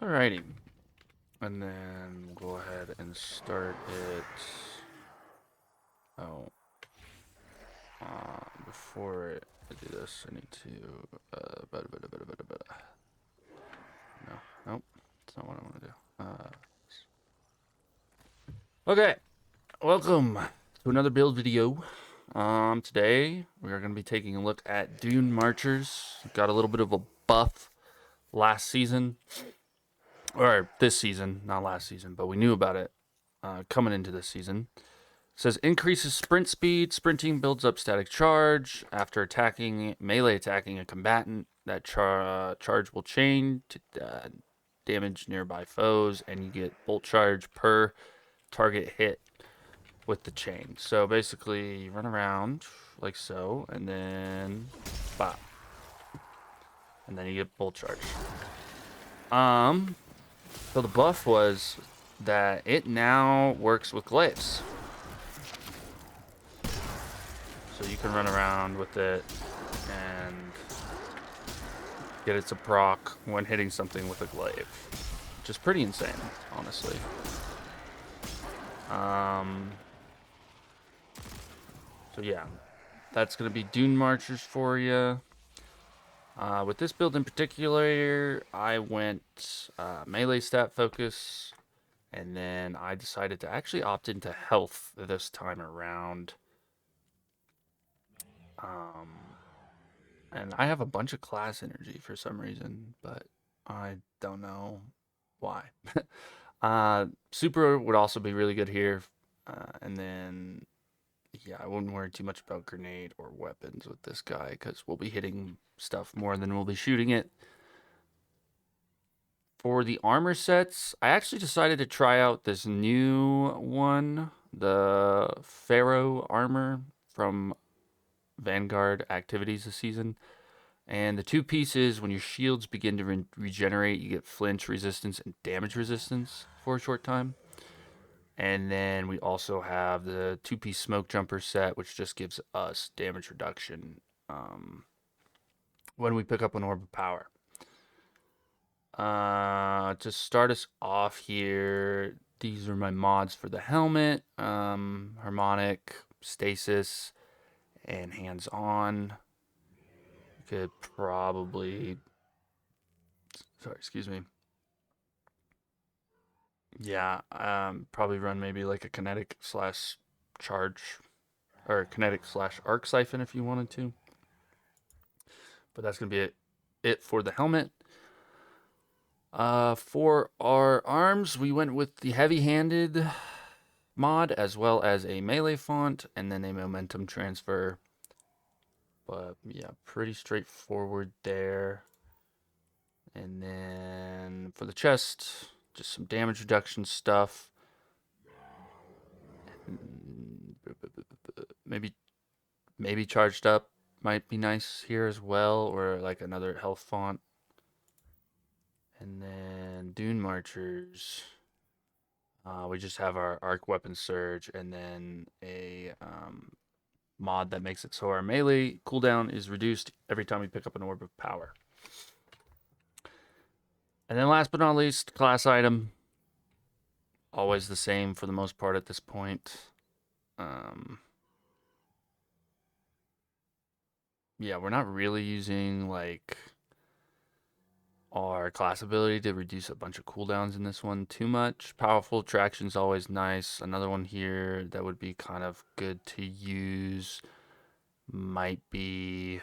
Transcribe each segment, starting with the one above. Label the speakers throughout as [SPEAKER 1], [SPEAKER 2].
[SPEAKER 1] Alrighty. And then we'll go ahead and start it. Oh. Before I do this, I need to. No. Nope. That's not what I want to do. Okay. Welcome to another build video. Today we are going to be taking a look at Dunemarchers. Got a little bit of a buff last season. Or this season, not last season, but we knew about it coming into this season. It says increases sprint speed. Sprinting builds up static charge. After attacking, melee attacking a combatant, that charge will chain to damage nearby foes, and you get bolt charge per target hit with the chain. So basically, you run around like so, and then bop. And then you get bolt charge. So the buff was that it now works with glaives. So you can run around with it and get it to proc when hitting something with a glaive. Which is pretty insane, honestly. So yeah, that's going to be Dunemarchers for you. With this build in particular, I went melee stat focus, and then I decided to actually opt into health this time around. And I have a bunch of class energy for some reason, but I don't know why. Super would also be really good here. And then, yeah, I wouldn't worry too much about grenade or weapons with this guy because we'll be hitting stuff more than we'll be shooting it. For the armor sets, I actually decided to try out this new one, the Pharaoh armor from Vanguard activities this season. And the two pieces, when your shields begin to regenerate, you get flinch resistance and damage resistance for a short time. And then we also have the two-piece smoke jumper set, which just gives us damage reduction when we pick up an orb of power. To start us off here, these are my mods for the helmet, harmonic, stasis, and hands-on. Could probably, sorry, excuse me. Yeah, probably run maybe like a kinetic slash charge or kinetic slash arc siphon if you wanted to. But that's gonna be it for the helmet. For our arms, we went with the heavy-handed mod as well as a melee font and then a momentum transfer. But yeah, pretty straightforward there. And then for the chest, just some damage reduction stuff. Maybe charged up might be nice here as well, or like another health font. And then Dunemarchers. We just have our arc weapon surge and then a mod that makes it so our melee cooldown is reduced every time we pick up an orb of power. And then last but not least, class item. Always the same for the most part at this point. Yeah, we're not really using like our class ability to reduce a bunch of cooldowns in this one too much. Powerful traction's always nice. Another one here that would be kind of good to use might be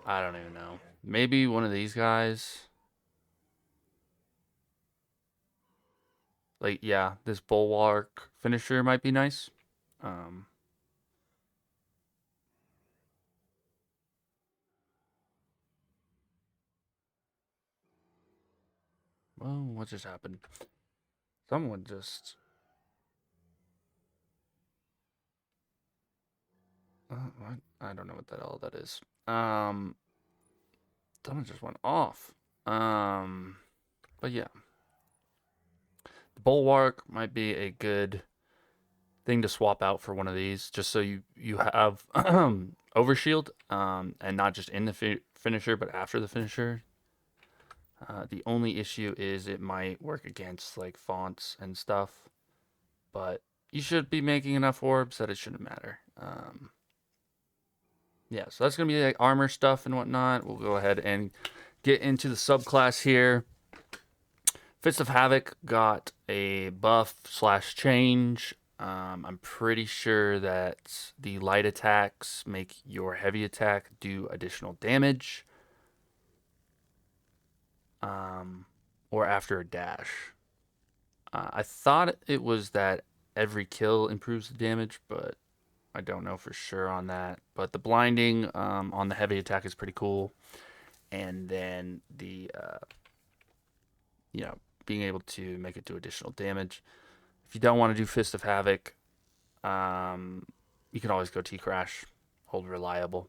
[SPEAKER 1] I don't even know. Maybe one of these guys. Like, yeah, this bulwark finisher might be nice. Well, what just happened? Someone just. What? I don't know what all that is. Someone just went off. But yeah, the bulwark might be a good thing to swap out for one of these, just so you have overshield, and not just in the finisher, but after the finisher. The only issue is it might work against like fonts and stuff, but you should be making enough orbs that it shouldn't matter. Yeah, so that's gonna be like armor stuff and whatnot. We'll go ahead and get into the subclass here. Fist of Havoc got a buff slash change. I'm pretty sure that the light attacks make your heavy attack do additional damage, or after a dash. I thought it was that every kill improves the damage, but I don't know for sure on that. But the blinding on the heavy attack is pretty cool, and then the being able to make it do additional damage. If you don't want to do Fist of Havoc, you can always go T-Crash, hold reliable.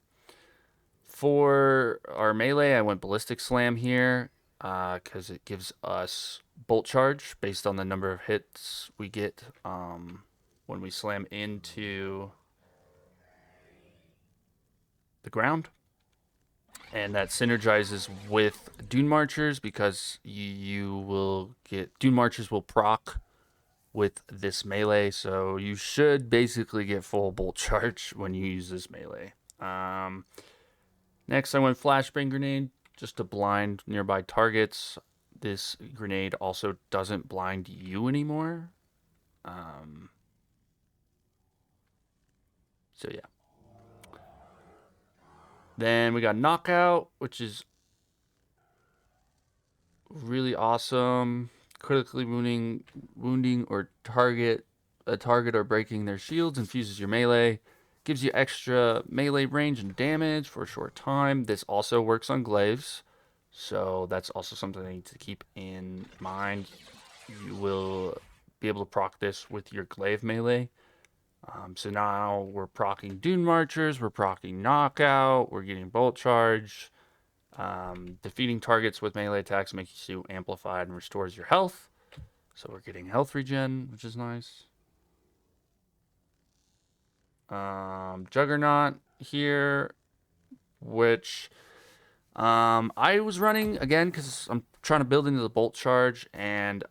[SPEAKER 1] For our melee, I went Ballistic Slam here because it gives us Bolt Charge based on the number of hits we get when we slam into the ground. And that synergizes with Dunemarchers because you will get Dunemarchers will proc with this melee, so you should basically get full bolt charge when you use this melee. Next, I went Flashbang Grenade just to blind nearby targets. This grenade also doesn't blind you anymore. So yeah. Then we got Knockout, which is really awesome. Critically wounding or a target or breaking their shields infuses your melee. Gives you extra melee range and damage for a short time. This also works on glaives, so that's also something I need to keep in mind. You will be able to proc this with your glaive melee. So now we're proccing Dunemarchers, we're proccing Knockout, we're getting Bolt Charge. Defeating targets with melee attacks makes you amplified and restores your health. So we're getting health regen, which is nice. Juggernaut here, which I was running again because I'm trying to build into the bolt charge, and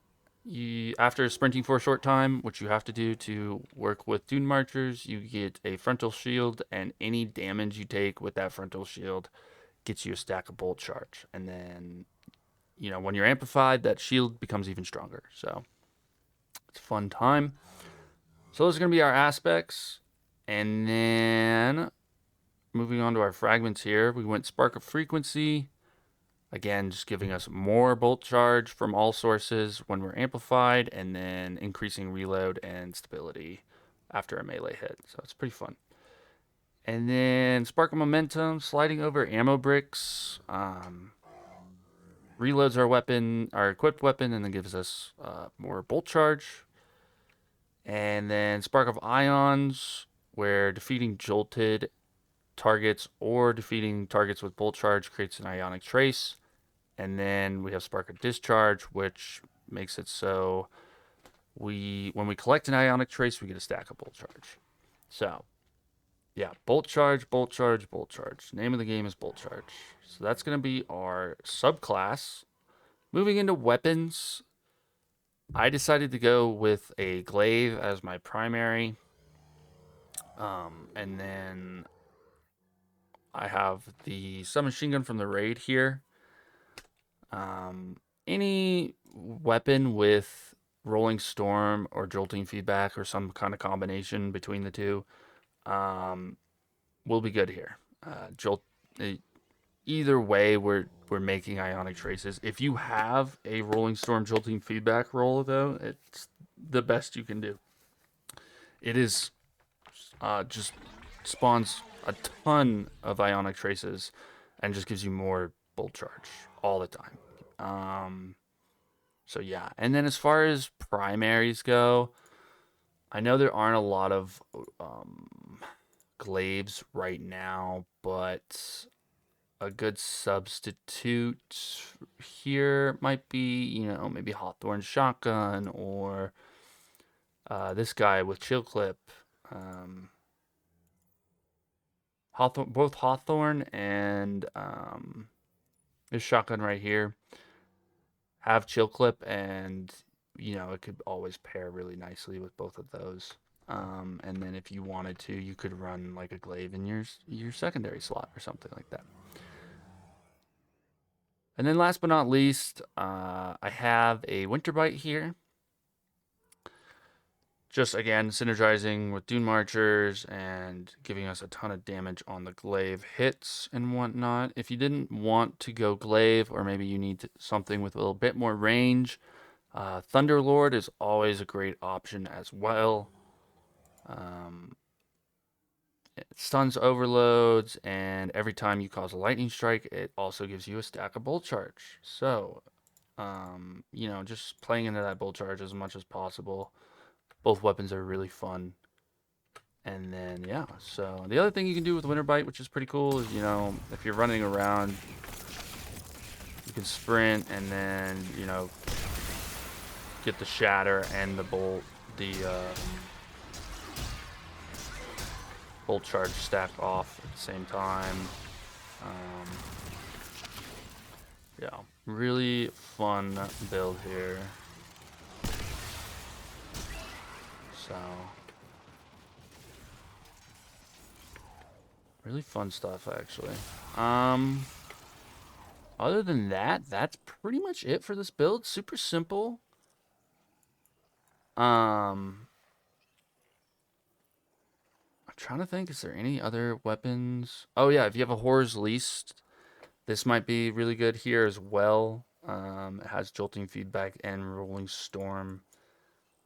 [SPEAKER 1] after sprinting for a short time, which you have to do to work with Dunemarchers, you get a frontal shield, and any damage you take with that frontal shield gets you a stack of bolt charge. And then, when you're amplified, that shield becomes even stronger. So it's a fun time. So those are going to be our aspects. And then moving on to our fragments here, we went Spark of Frequency. Again, just giving us more bolt charge from all sources when we're amplified, and then increasing reload and stability after a melee hit. So it's pretty fun. And then Spark of Momentum, sliding over ammo bricks. Reloads our weapon, our equipped weapon, and then gives us more bolt charge. And then Spark of Ions, where defeating jolted targets or defeating targets with bolt charge creates an ionic trace. And then we have Spark of Discharge, which makes it so when we collect an ionic trace, we get a stack of bolt charge. So yeah, bolt charge, bolt charge, bolt charge. Name of the game is bolt charge. So that's going to be our subclass. Moving into weapons, I decided to go with a glaive as my primary. And then I have the submachine gun from the raid here. Any weapon with rolling storm or jolting feedback or some kind of combination between the two will be good here. Either way, we're making ionic traces. If you have a rolling storm jolting feedback roll, though, it's the best you can do. It is just spawns a ton of ionic traces and just gives you more bolt charge all the time. So yeah, and then as far as primaries go, I know there aren't a lot of glaives right now, but a good substitute here might be, maybe Hawthorne Shotgun or This guy with chill clip, both Hawthorne and this shotgun right here have chill clip, and you know, it could always pair really nicely with both of those. And then if you wanted to, you could run like a glaive in your secondary slot or something like that. And then last but not least, I have a Winter Bite here. Just again, synergizing with Dunemarchers and giving us a ton of damage on the glaive hits and whatnot. If you didn't want to go glaive, or maybe you need something with a little bit more range, Thunderlord is always a great option as well. It stuns overloads, and every time you cause a lightning strike, it also gives you a stack of bolt charge. So, you know, just playing into that bolt charge as much as possible. Both weapons are really fun. And then, yeah, so the other thing you can do with Winter Bite, which is pretty cool, is, you know, if you're running around, you can sprint and then, you know, get the shatter and the bolt, bolt charge stacked off at the same time. Yeah, really fun build here. So, really fun stuff, actually. Other than that, that's pretty much it for this build. Super simple. I'm trying to think, is there any other weapons? Oh yeah, if you have a Horror's Least, this might be really good here as well. It has Jolting Feedback and Rolling Storm.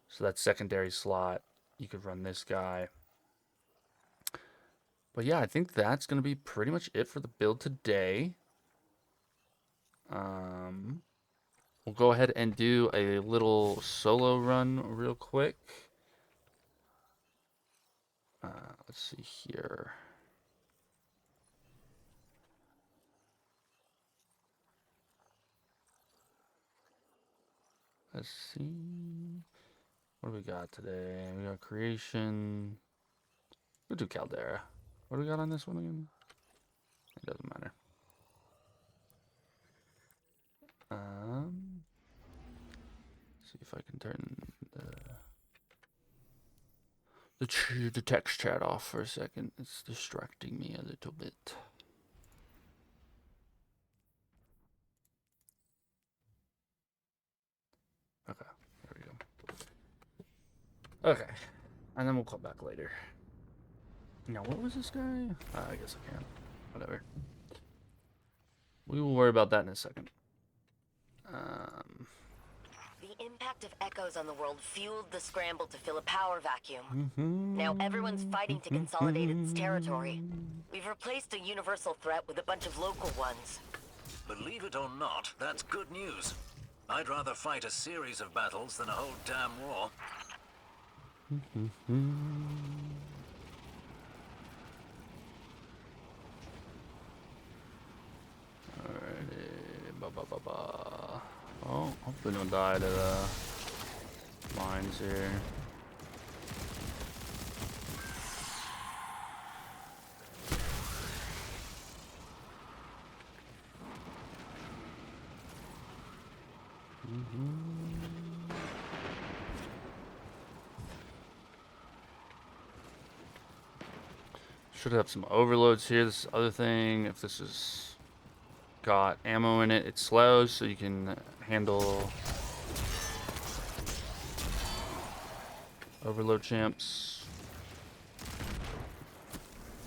[SPEAKER 1] So that secondary slot, you could run this guy. But yeah, I think that's going to be pretty much it for the build today. We'll go ahead and do a little solo run real quick. Let's see here. Let's see. What do we got today? We got Creation. We'll do Caldera. What do we got on this one again? It doesn't matter. See if I can turn the text chat off for a second. It's distracting me a little bit. Okay, there we go. Okay, and then we'll come back later. Now, what was this guy? I guess I can. Whatever. We will worry about that in a second.
[SPEAKER 2] The impact of echoes on the world fueled the scramble to fill a power vacuum. Now everyone's fighting to consolidate its territory. We've replaced a universal threat with a bunch of local ones.
[SPEAKER 3] Believe it or not, that's good news. I'd rather fight a series of battles than a whole damn war.
[SPEAKER 1] Alrighty. Oh, hopefully don't die to the mines here. Should have some overloads here. This other thing, if this is got ammo in it, it slows, so you can handle overload champs.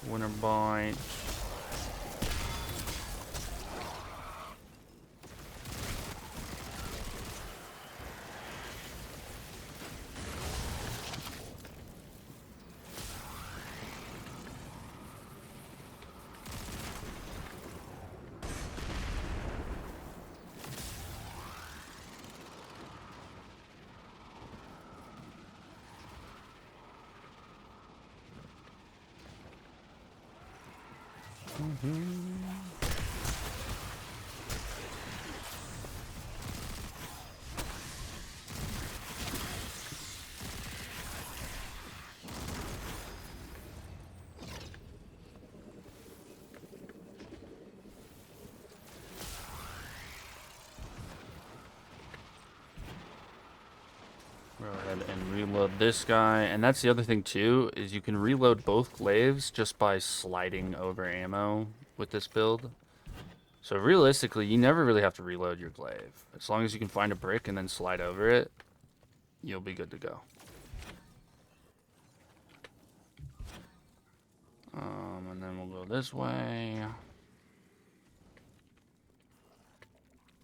[SPEAKER 1] Winter Bite. reload this guy. And that's the other thing too, is you can reload both glaives just by sliding over ammo with this build. So realistically, you never really have to reload your glaive. As long as you can find a brick and then slide over it, you'll be good to go. And then we'll go this way.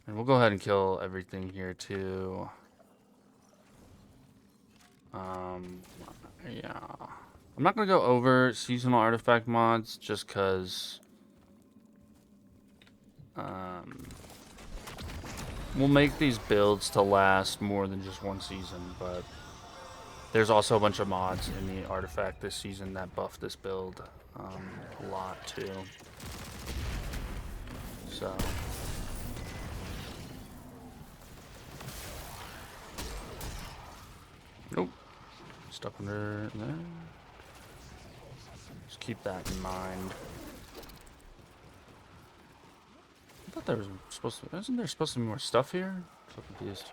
[SPEAKER 1] And we'll go ahead and kill everything here too. Yeah. I'm not going to go over seasonal artifact mods just because we'll make these builds to last more than just one season, but there's also a bunch of mods in the artifact this season that buff this build a lot too. So nope. Stuck under there. Just keep that in mind. I thought there was supposed to. Isn't there supposed to be more stuff here? I'm so confused.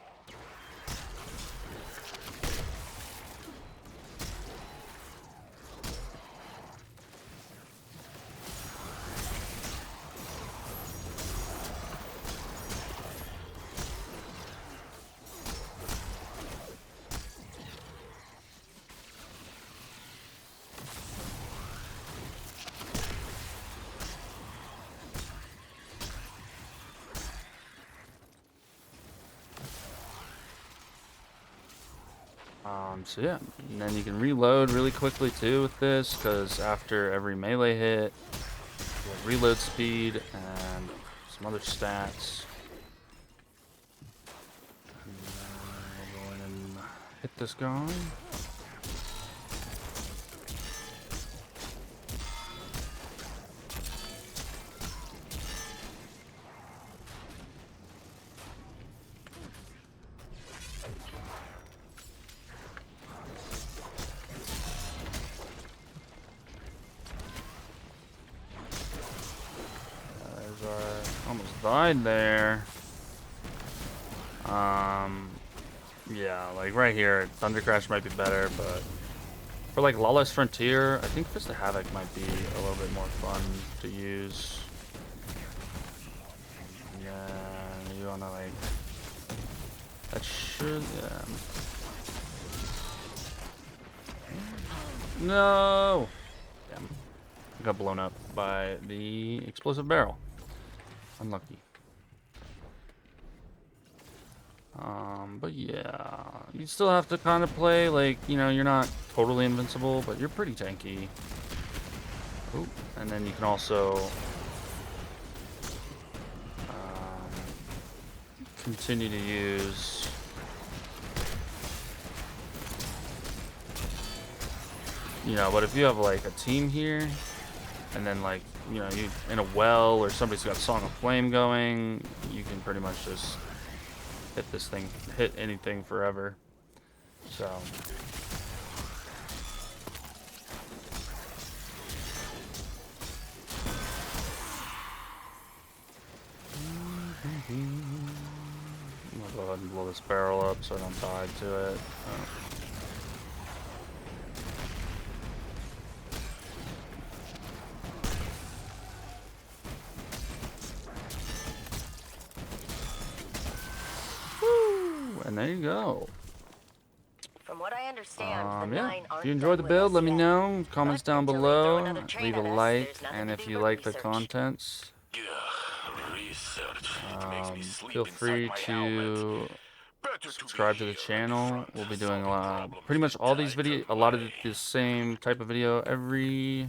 [SPEAKER 1] So yeah, and then you can reload really quickly too with this, because after every melee hit, you have reload speed and some other stats. And then we'll go in and hit this guy. Almost died there. Yeah, like right here, Thunder Crash might be better, but for like Lawless Frontier, I think Fist of Havoc might be a little bit more fun to use. Yeah, you wanna like that should no. Damn. I got blown up by the explosive barrel. Unlucky. But yeah, you still have to kind of play like, you know, you're not totally invincible, but you're pretty tanky. Ooh, and then you can also continue to use but if you have like a team here and then like, you know, you in a well or somebody's got Song of Flame going, you can pretty much just hit anything forever. So I'm gonna go ahead and blow this barrel up so I don't die to it. And there you go.
[SPEAKER 2] From what I understand, the
[SPEAKER 1] yeah.
[SPEAKER 2] nine
[SPEAKER 1] If
[SPEAKER 2] aren't
[SPEAKER 1] you enjoyed the
[SPEAKER 2] done with
[SPEAKER 1] build,
[SPEAKER 2] us
[SPEAKER 1] let me
[SPEAKER 2] yet.
[SPEAKER 1] know. Comments
[SPEAKER 2] But
[SPEAKER 1] down
[SPEAKER 2] until they throw
[SPEAKER 1] below.
[SPEAKER 2] another train
[SPEAKER 1] Leave a
[SPEAKER 2] at us,
[SPEAKER 1] like,
[SPEAKER 2] there's nothing
[SPEAKER 1] and
[SPEAKER 2] to
[SPEAKER 1] if
[SPEAKER 2] do
[SPEAKER 1] you
[SPEAKER 2] but
[SPEAKER 1] like the
[SPEAKER 2] research.
[SPEAKER 1] contents,
[SPEAKER 3] Research. It makes me sleep
[SPEAKER 1] feel
[SPEAKER 3] inside
[SPEAKER 1] free
[SPEAKER 3] my
[SPEAKER 1] to
[SPEAKER 3] helmet. Better
[SPEAKER 1] subscribe to
[SPEAKER 3] be
[SPEAKER 1] the
[SPEAKER 3] here at
[SPEAKER 1] channel.
[SPEAKER 3] front,
[SPEAKER 1] We'll be doing
[SPEAKER 3] solving
[SPEAKER 1] pretty much all
[SPEAKER 3] problems
[SPEAKER 1] these
[SPEAKER 3] with
[SPEAKER 1] a lot of
[SPEAKER 3] tides
[SPEAKER 1] the same type of video every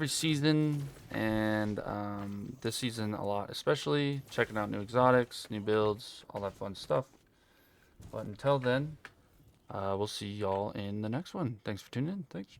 [SPEAKER 1] season, and this season a lot, especially checking out new exotics, new builds, all that fun stuff. But until then, we'll see y'all in the next one. Thanks for tuning in. Thanks.